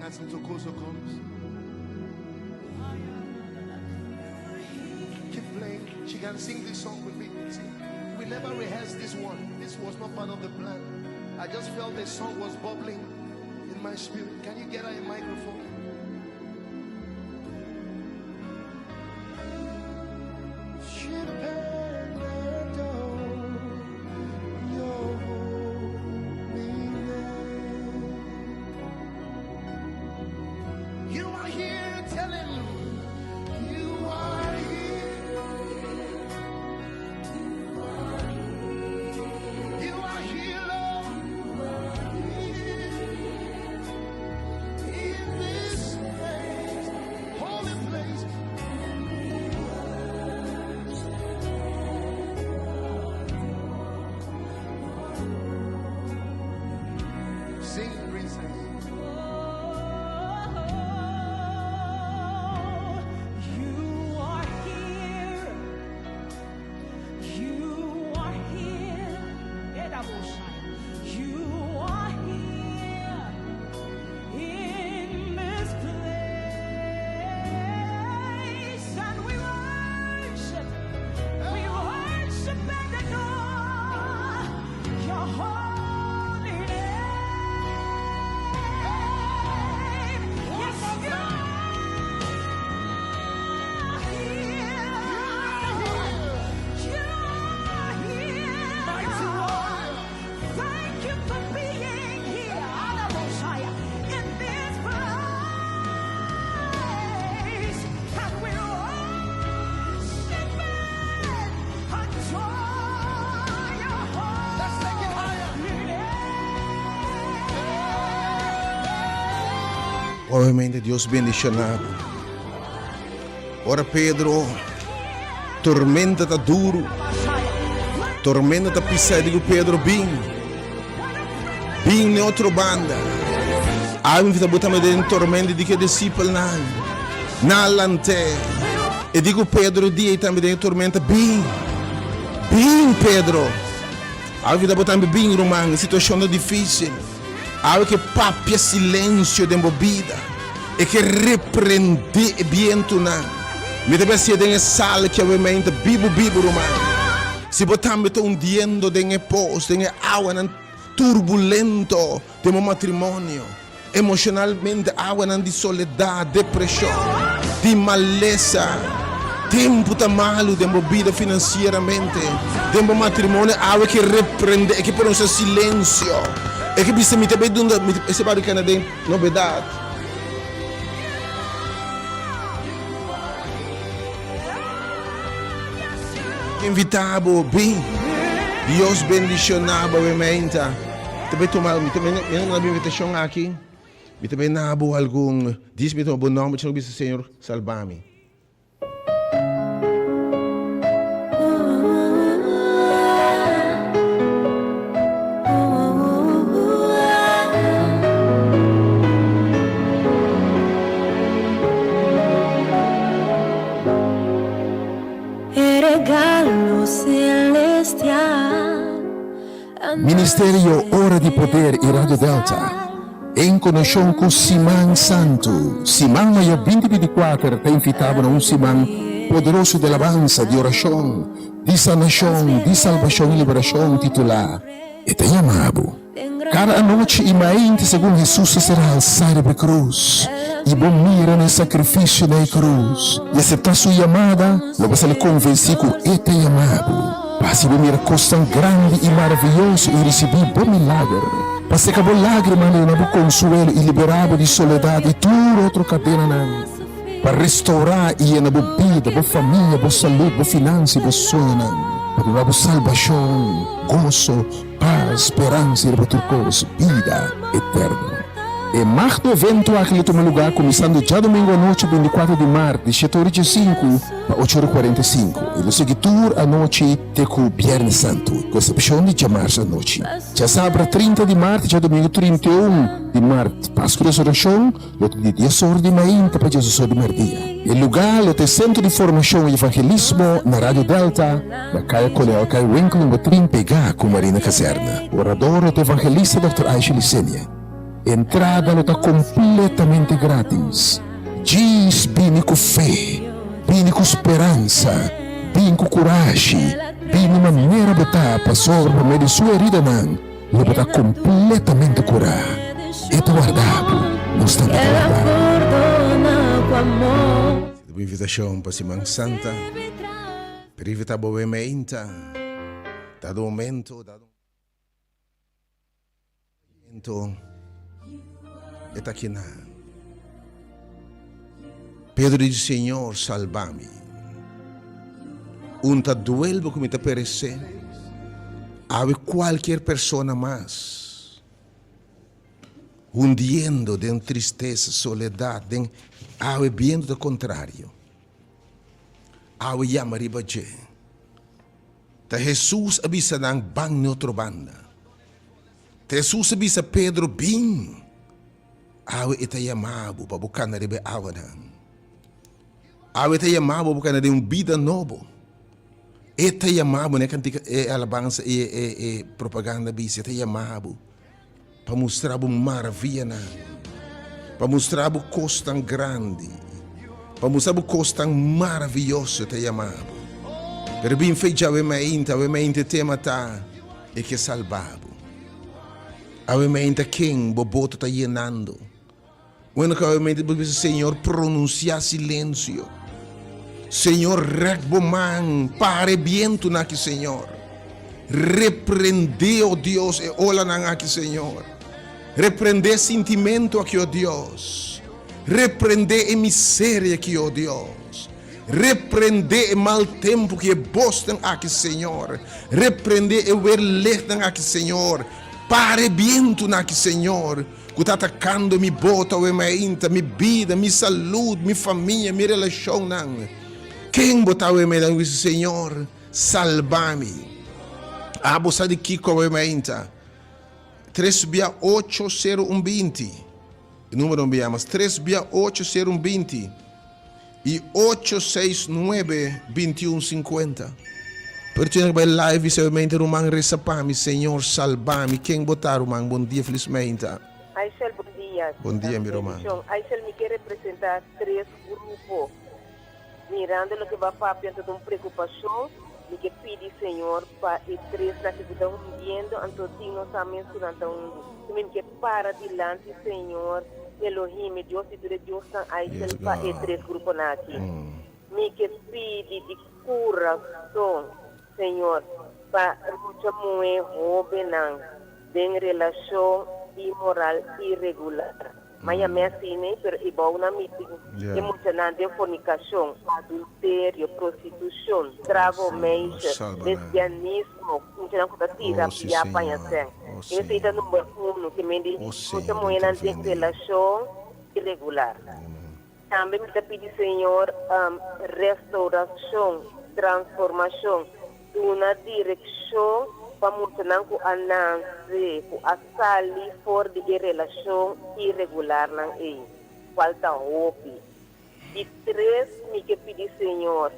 As Ntokozo comes. Keep playing. She can sing this song with me. See, we never rehearsed this one. This was not part of the plan. I just felt the song was bubbling in my spirit. Can you get her a microphone? In this Obviamente Dios bendicionado. Ora Pedro, tormenta tá duro, tormenta tá pisada, digo Pedro, bem na outra banda. A mim tá botando dentro tormenta de que discípulo na lante. E digo Pedro, dia também dentro tormenta, bem Pedro. A vida botando bem romano, situação difícil. Algo que papia silêncio de movida e que repreende viento na. Me deve ser dentro sala que obviamente bibo romano. Se botamos hundiendo dentro posto, dentro água turbulento de um matrimônio, emocionalmente água de soledade, depressão, de maleza. Tempo tá malo de movida financeiramente, de um matrimônio, algo que repreende, que pronuncia silêncio. É que bisa me também dunda esse barulho canadense novidade. Invitado bem, Deus bendicionava obviamente. Também tomar, também não havia invitação aqui. E também não havia algum, diz-me o bom nome, se não bisa Senhor salva-me. Ministério Hora de Poder e Radio Delta. Em conexão com Simão Santo. Simão Maior 2024 tem invitado a um Simão poderoso de alabança, de oração, de sanação, de salvação e liberação titular. E te chamado. Cada noite e mente, segundo Jesus, será alçado para a cruz. E bom mira no sacrifício na cruz. E aceitar sua chamada, não vai ser convencido e te chamado. Passe bom miraculo tão grande e maravilhoso e receber bom milagre. Passe acabou lágrima no consuelo e liberado de soledade e tudo outra cadena não. Para restaurar e na boa vida, boa família, boa saúde, boa finança e boa sonho não. Para dar boa salvação, gozo, paz, esperança e boa coisa, vida eterna. E mais do evento aqui toma lugar começando já domingo à noite, 24 de março, de 7h05 para 8h45. E no seguidor à noite, tem o Viernes Santo, com a exceção de março à noite. Já sábado 30 de março, já domingo 31 de março, Páscoa de Ressurreição, outro de 10 horas de manhã para Jesus de Mardia. E lugar, o Centro de Formação e Evangelismo na Rádio Delta, na Caia Coleal, Caia Winkler, no Trim Pegá, com Marina Caserna. Orador do evangelista Dr. Aisha Licenia. Entrada está completamente grátis. Diz, vem com fé, vem com esperança, vem com coragem, vem de maneira de estar passou por meio de sua herida, não. Ele está completamente curado. E tu guardado, não está guardado. Uma invitação para Simão Santa, para evitar boemento, dado momento, está aqui na. Pedro diz, Senhor, salva-me. Unta duelvo como te perece, há qualquer pessoa mais, hundiendo de tristeza, soledade, há viendo do contrário. Há llama ribaje. Ta Jesus avisa ng bang na outra banda. Ta Jesus avisa Pedro, bing. Awe itayamabo pa bukan na ribe awanan. Awe itayamabo bukan na rin vida nobo. Itayamabo na kantika alabanza propaganda bis. Itayamabo. Pamostrabo maravilha na. Pamostrabo costang grande. Pamostrabo costang maravilhoso itayamabo. Pero bin fecha awe mainta tema ta e que salvabo. Awe mainta king boboto ta yenando. Bueno, que obviamente Senhor pronunciar silêncio. Senhor, recboman, pare viento na que Senhor. Repreende, oh Deus, e ola na aqui, Senhor. Repreende sentimento aqui, oh Deus. Repreende a miséria aqui, oh Deus. Repreende o mal tempo que é bostan aqui, Senhor. Repreende o verletan aqui, Senhor. Pare viento na que Senhor, que está atacando minha bota, minha vida, minha saúde, minha família, minha relação. Quem botar o mente, Senhor, salva-me. A bolsa de Kiko, o mente. 38020. O número me chama 38020 e 869-2150. Pertinho para live, se eu mente, Romang, reza para mim, Senhor, salva-me. Quem botar, Romang, bom dia, felizmente. Aisel, bom dia. Bom dia, meu irmão. Aisel me quer representar 3 grupos. Mirando o que vai fazer de uma preocupação, me quer pedir, Senhor, para os 3 que estão vindo, então, nós estamos mencionando, me quer para diante, Senhor, Elohim, Deus e Deus, Aisel, para os 3 grupos aqui. Me quer pedir de coração, Senhor, para muita mulher roubar, em relação imoral irregular. Mas a minha cine, pero iba una meeting, emocionante fornicação, adultério, prostituição, trago mês, lesbianismo, muita coisa tira e apanha sangue. Esse é o número 1 que me diz, muita mulher tem relação irregular. Também me pedi, Senhor, restauração, transformação, uma direção para mostrar que a Nancy, a sair fora de relação irregular, falta hope. E 3, me que pedir, Senhor,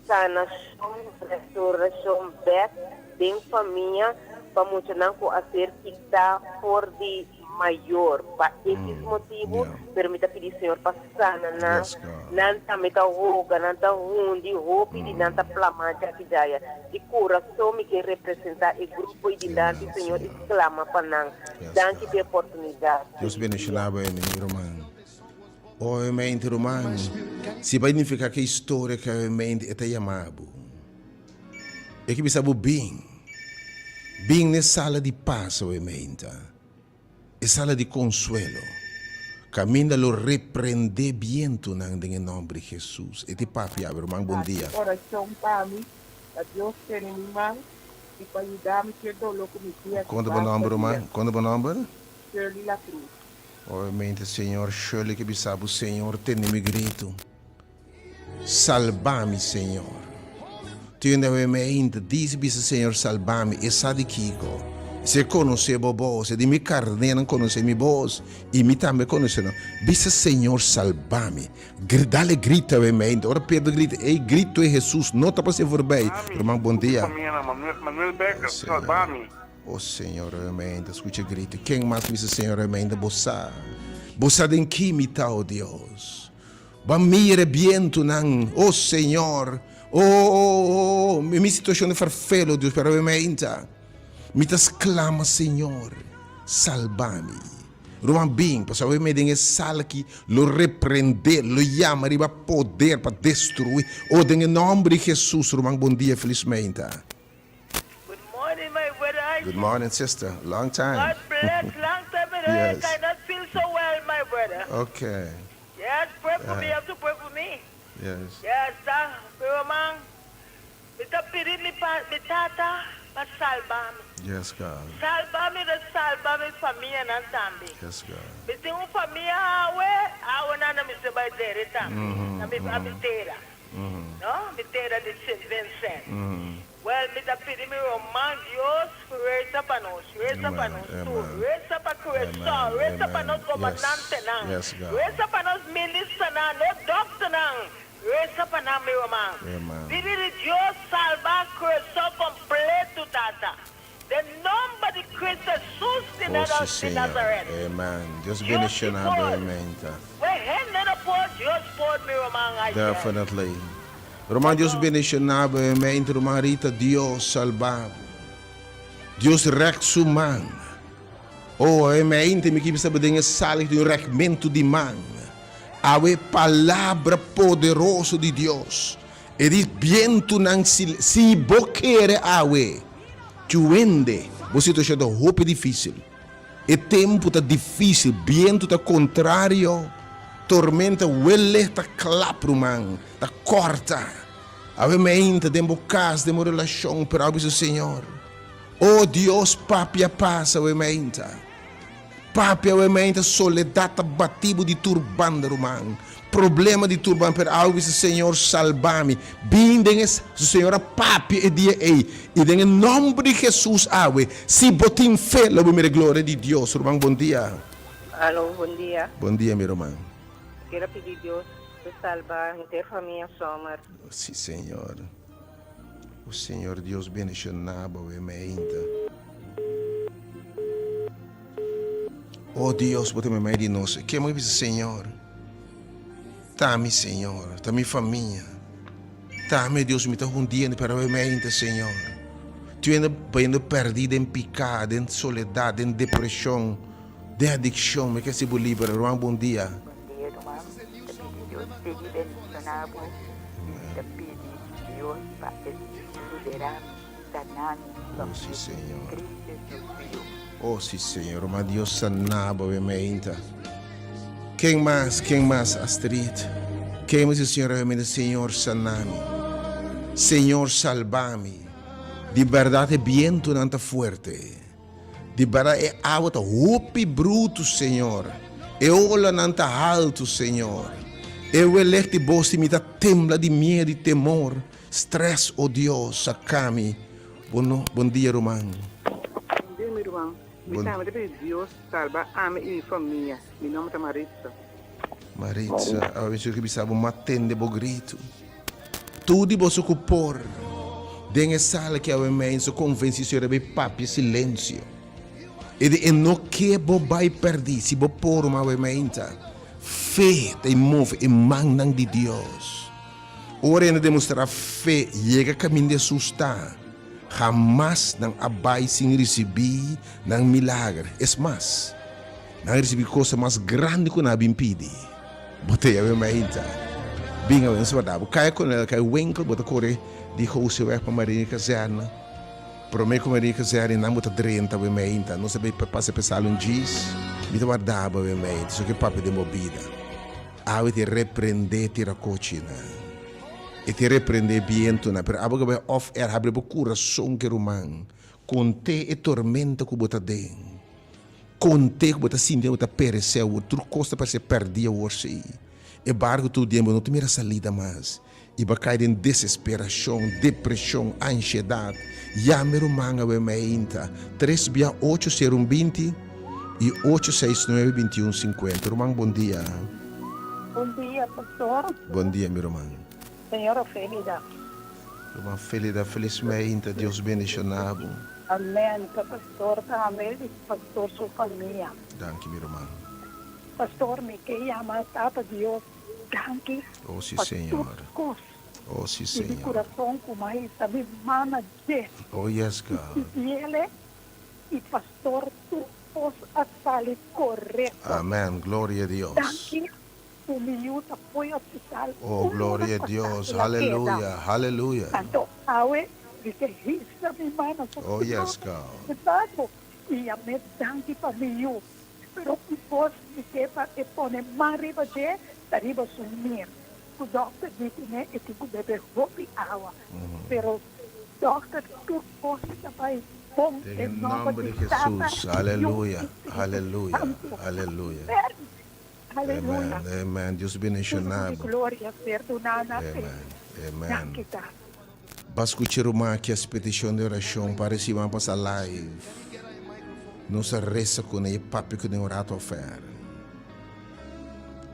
sanação, restauração, back, bem família, para mostrar que a ser que está fora de maior. Para esses motivos, permita pedir, Senhor, para sanar, não está metahoga, não está ruim, roupa e não está plamante aqui já. De coração, me quer representar o grupo e de dante, Senhor, exclama para nós. Danke pela oportunidade. Deus bendiga, meu irmão. O mente, irmão, se significa que a história que o mente é chamado. É que sabe bem na sala de paz, o mente. É sala de consuelo. Caminha lo repreender viento em nome de Jesus. E te papi, irmão, bom dia. Oração para mim, a Deus ter em mim, e para ajudar-me que eu louco me dia. Quando o nome, irmão? Quando o nome? Shirley La Cruz. Obviamente, Senhor, Shirley, que sabe o Senhor, tem me grito. Salva-me, Senhor. Tu ainda diz, Senhor, salva-me, e sabe Kiko. Se conhece a voz, de minha carne não conhece minha voz, e me também conhece. Bisa, Senhor, salva-me. Dá-lhe grito a mente. Ora, Pedro grita, ei, grito é Jesus, não está para ser por bem. Irmão, bom dia. Manuel Becker, salva-me. Oh, Senhor, mente, escute grito. Quem mais me Senhor, mente, boçar. Boçar em que me está, oh Deus. Bamire viento, não, oh Senhor. Minha situação é farfelo, Deus, para a mente. Me exclama, Senhor, salva-me. Roman bem, para saber me dengue sala que lo repreender, lo chama, riba poder para destruir. O em nome de Jesus, Roman, bom dia, felizmente. Good morning, my brother. Good morning, sister. Long time. God bless. Long time, brother. Yes. I cannot feel so well, my brother. Okay. Yes, pray for me. You have to pray for me. Yes. Yes, sir. Roman. Mita piri mi tata, pa salva-me. Yes, God. Salva-me, família na tambi. Yes, God. Me tem uma família awe na me se vai ter tambi. Na me abiteira. No, abiteira de Saint Vincent. Well, me da pedi me Roman, Deus, raise up a nós, raise up a nós, raise up a coração, raise up a nós comandante não, raise up a nós ministro não, no doctor não, raise up a nós, meu irmão. Vive de Deus salvar coração completo, tata. The number de Cristo Jesus de Nazareth. Amen. Deus bendiga na mente. Well, hand not upon Deus for meu irmão. Definitely. Román, Dios bendicionado, mente, Romarita, Dios salvado. Dios rec su man. Oh, mente, me que sabe de sala de recmento de man. Ave palavra poderosa de Deus. E diz viento não se boqueire ave. Chuende. Você está achando roupa difícil. E tempo está difícil, viento está contrário. Tormenta huele está claro, man. Está corta. Obviamente, demo casa, demo relação, para o Senhor. Oh Deus, papi, a paz, obviamente. Papi, ovviamente, soledad abativo di turbando, Roman. Problema di turbando per algo, Senhor, salva-me. Bindengues, Senhor, papi e dia ei. E em nome de Jesus, awe. Se botin fé, la glória de Deus. Roman, bom dia. Alô, bom dia. Bom dia, meu irmão. Quero pedir Deus para salvar a família Sommer. Sim, Senhor. O Senhor Deus bendicionado, ovviamente. Oh Deus, bota mais de nós. Que é Senhor. Tá-me, Senhor. Tá-me família. Tá-me, Deus, me tá hundindo para a mente, Senhor. Tu ainda perdido em pecado, em soledade, em depressão, de adicção. Me quer se livrar. Ruang, bom dia. Bom dia, irmão. Deus esteja bendicionado. Pedi Deus para liberar, sanar, Oh, sim, Senhor. Cristo Jesus. Oh, sim, Senhor. Mas Deus sanaba, obviamente. Quem mais, Astrid? Quem mais, Senhor, obviamente, Senhor, saname. Senhor, salva-me. De verdade, viento não está forte. De verdade, é água está rupi bruto, Senhor. E ola não está alto, Senhor. Eu electe voz me dá tembla de medo e temor. Stress, oh Deus, sacame. Bom dia, Romano. Bom dia, meu irmão. Me chamo de Deus, salva a minha família. Meu nome é Maritza. Maritza, a vezes que precisava matende bo grito. Tudo você ocupar. Dengue sala que a mãe se convence se rebe papi silêncio. E não que bo vai perder se bo por uma menta. Fé te move e manang de Deus. Ora ainda demonstrar fé chega a caminho de assustar. Jamás não abai sem receber não milagre. É mais, não receber coisa mais grande que não impede. Botei a menta. Binga o enso badabo. Cai com ela, cai winkel, bota corre. Dijo o seu para Maria Caserna. Prometo Maria Caserna não bota 30 a menta. Não sabe para se pensar um dias. Bita badabo a menta. Isso que papo de movida. Awe te repreender tira cochina. E te repreender viento na per abo que off air abre o coração que romang. Conte e tormenta que bota den. Conte que bota sinta bota pereceu. Tudo costa para se perder o orsi. E barco tu tempo não te mira salida mais. E vai cair em desesperação, depressão, ansiedade. Já me romanga we meinta. 368 e 869-2150. Romang, bom dia. Bom dia, pastor. Bom dia, meu irmão. Senhora Félida. Uma felizmente, Deus bendicionado. Amém. Que pastor também, pastor sua família. Danke, meu irmão. Pastor, me que ama tata Deus. Danke. Oh, sim, Senhor. Oh, sim, E de Senhor. coração como aí também mana de. Oh, yes, God. E ele, e pastor, tu possa sair correto. Amém. Glória a Deus. Danke. O miúdo foi ao hospital. Oh, glória a Deus. Aleluia. Aleluia. Tanto, awe, dice, hisa mi mana. Oh, yes, God. Cuidado. E a me danke para miúdo. Pero depois de que e pone mais riba de, arriba sumir. O doctor disse, né, e tem que beber roupa e água. Pero doctor, tu possa também bom Em nome de Jesus. Aleluia. Aleluia. Aleluia. Aleluia. Amém. Amém. Deus bendicionado. Glória perdonada. Amém. Amém. Danke, tá. Para escutar uma que as petições de oração para se vão passar live. Não se resta com ele papo que não orato ofer.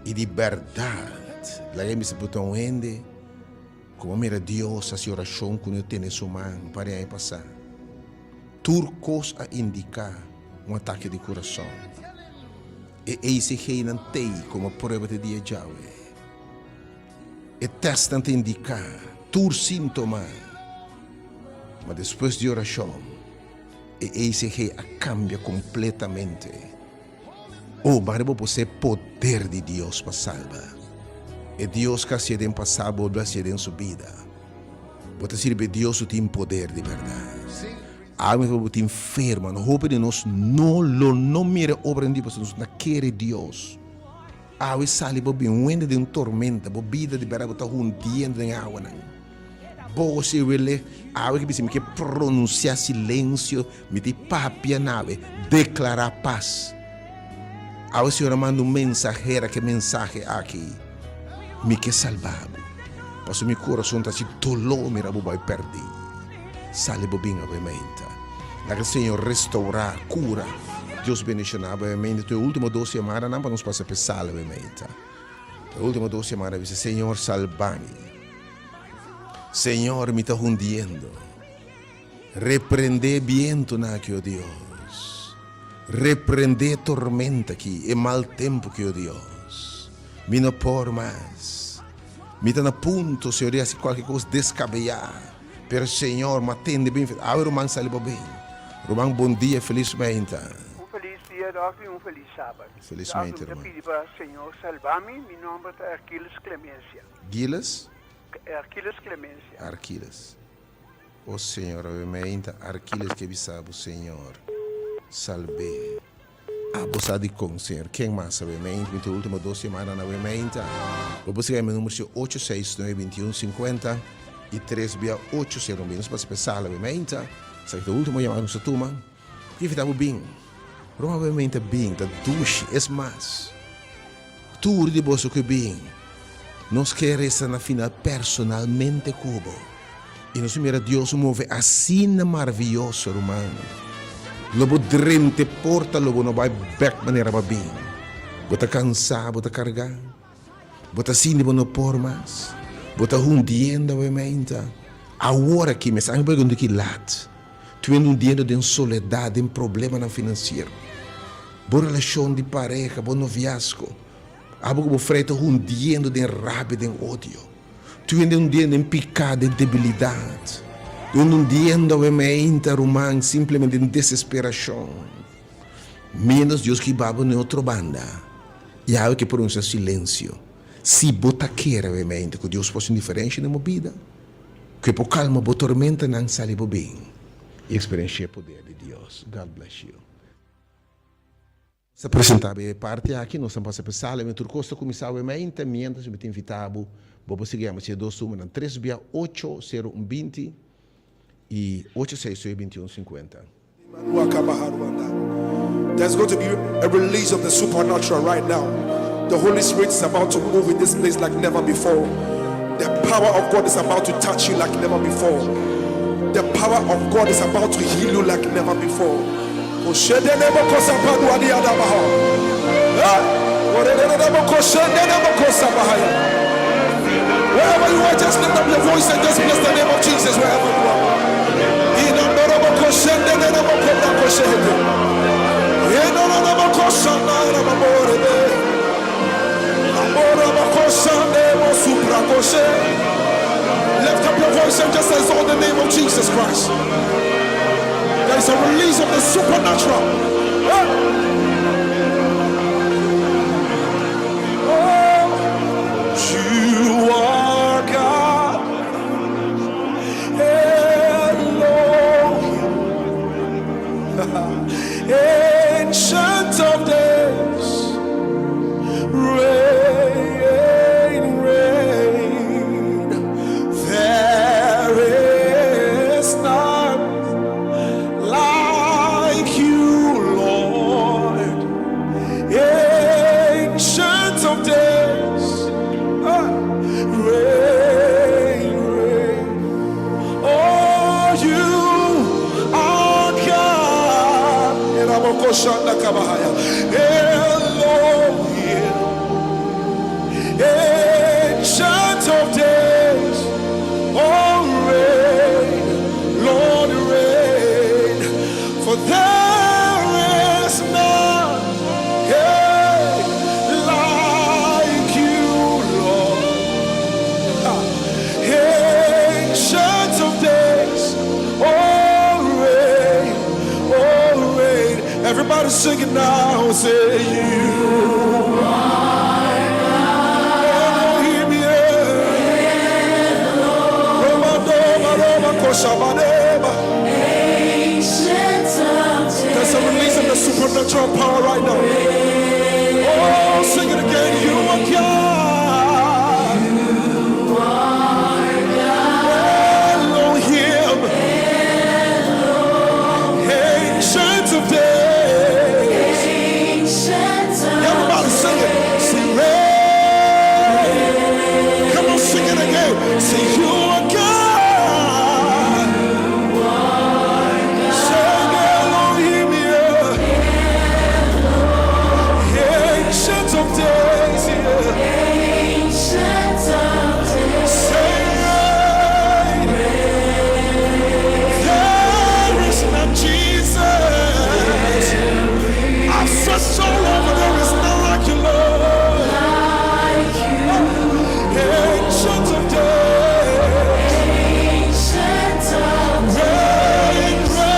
E de verdade, lá me se botão ende, como mira Deus a oração que não tem em sua mão para aí passar. Turcos a indicar ataque de coração. E esse que não tem como prova de dia Yahweh. E testa a indicar tur sintoma. Mas depois de oração, e esse que cambia completamente. Oh, mas você poder de Deus para salvar. E Deus que se tem passado, vai se tem subida. Você sirve Deus tem poder de verdade. Algo que enferma, não roupa de nós, não mira obra de nós, não quer Deus. Algo sale para bem, de tormenta, para vida de verdade, para hundiendo em água. Você will algo que me que pronunciar silêncio, me de papia nave, declarar paz. Ahora Senhor manda mensajero que mensaje aqui. Me que salvabo. Passo meu coração tá se tolou me rabo vai perdi. Sale bobinha obviamente. La que Senhor restaurar, cura. Deus bendicionar obviamente. Tu última 2 semanas não para nos passar per sala obviamente. Tu última 2 semanas dice Senhor salvami. Senhor me está hundiendo. Reprende viento na que oh Deus. Reprende tormenta aqui e mal tempo que oh Deus. Me não por mais. Me está a punto, Senhor, de qualquer coisa descabellar. Pero Senhor, me atende bem. Abre o man saliba bem. Romão, bom dia, felizmente. Feliz dia, Doc, e feliz sábado. Felizmente, Doc, eu irmão. pedi para o Senhor salvar-me. Meu nome é Arquiles Clemência. Giles? Arquiles Clemência. Arquiles. O Senhor, obviamente, Arquiles que sabe, Senhor. Salve. Abusado com Senhor. Quem mais, obviamente? Minha última 2 semanas, obviamente. Vou chegar meu número 869-2150 e 3-801. Nos passa pensar, obviamente. Sai do último chamado no Satuma. E estava bem. Provavelmente bem, da duche, é mais. Tudo de bolso que bem. Nós queremos na final personalmente cubo. E nós mira Deus move assim maravilhoso, romano. Lobo drente porta, lobo não vai back maneira bem. Bota cansar, bota carregar. Bota assim, não por mais. Bota hundiendo, obviamente. Agora que me sabe perguntar que lat. Tu vendo hundiendo de soledade, de problema na financeiro. Boa relação de pareja, bom noviazgo. Abo como freito hundiendo de rabia, de ódio. Tu vendo hundiendo em pecado, em debilidade. Tu vendo hundiendo, obviamente, romano, simplesmente em desesperação. Menos Deus que baba em outra banda. E há que pronuncia silêncio. Se bota queira, obviamente, que Deus fosse indiferente na minha vida. Que por calma, por tormenta, não sale bem. E experiência o poder de Deus. God bless you. Se apresentava parte aqui, nós estamos passando a turcosta começava obviamente, mientras me invitava, vamos seguir a 2 números, 3-80120 e 862-2150. There's going to be a release of the supernatural right now. The Holy Spirit is about to move in this place like never before. The power of God is about to touch you like never before. The power of God is about to heal you like never before. Wherever you are, just lift up your voice and just bless the name of Jesus wherever you are. Lift up your voice and just exalt the name of Jesus Christ. There is a release of the supernatural. Oh, you are God. Elohim. Ancient of days. Reign, reign. There is none like you, Lord. Ancient of days. Reign, reign. Oh, you are God. Elohim. Ancient of days. Oh, reign, Lord, reign. For there is none like you, Lord. Ancient of days. Oh, reign, oh, reign. Everybody sing it now. Say you.